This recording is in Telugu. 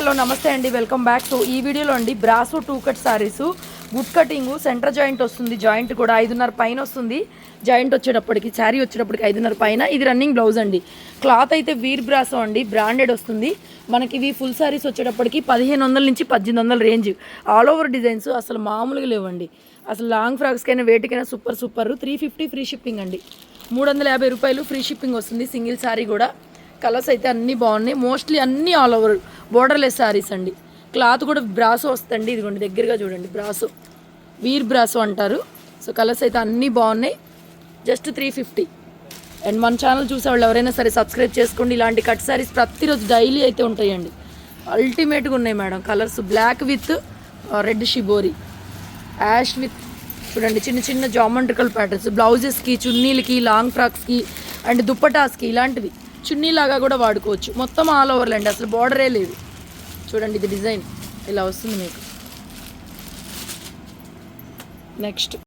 హలో నమస్తే అండి, వెల్కమ్ బ్యాక్. సో ఈ వీడియోలో అండి brasso 2 cut saris, good cutting, centre joint వస్తుంది, జాయింట్ కూడా 5.5 పైన వస్తుంది. జాయింట్ వచ్చేటప్పటికి శారీ వచ్చేటప్పటికి 5.5 పైన. ఇది రన్నింగ్ బ్లౌజ్ అండి. క్లాత్ అయితే వీర్ బ్రాసో అండి, బ్రాండెడ్ వస్తుంది మనకి. ఇవి ఫుల్ సారీస్ వచ్చేటప్పటికి 1500 నుంచి 1800 రేంజ్. ఆల్ ఓవర్ డిజైన్స్ అసలు మామూలుగా లేవండి. అసలు లాంగ్ ఫ్రాక్స్కైనా వేటికైనా సూపర్ 350 ఫ్రీ షిప్పింగ్ అండి. 350 రూపాయలు ఫ్రీ షిప్పింగ్ వస్తుంది సింగిల్ సారీ కూడా. కలర్స్ అయితే అన్నీ బాగున్నాయి, మోస్ట్లీ అన్నీ ఆల్ ఓవర్ బోర్డర్లెస్ సారీస్ అండి. క్లాత్ కూడా బ్రాసో వస్తుంది. ఇదిగోండి దగ్గరగా చూడండి, బ్రాసో వీర్ బ్రాసో అంటారు. సో కలర్స్ అయితే అన్నీ బాగున్నాయి, జస్ట్ 350. అండ్ మన ఛానల్ చూసేవాళ్ళు ఎవరైనా సరే సబ్స్క్రైబ్ చేసుకోండి. ఇలాంటి కట్ సారీస్ ప్రతిరోజు డైలీ అయితే ఉంటాయండి. అల్టిమేట్గా ఉన్నాయి madam colours. Black with red shibori, ash with చూడండి చిన్న చిన్న జామెట్రికల్ ప్యాటర్న్స్. బ్లౌజెస్కి, చున్నీలకి, లాంగ్ ఫ్రాక్స్కి అండ్ దుప్పటాస్కి ఇలాంటివి చున్నీలాగా కూడా వాడుకోవచ్చు. మొత్తం ఆల్ ఓవర్లు అండి, అసలు బార్డరే లేదు. చూడండి ఇది డిజైన్ ఇలా వస్తుంది మీకు. నెక్స్ట్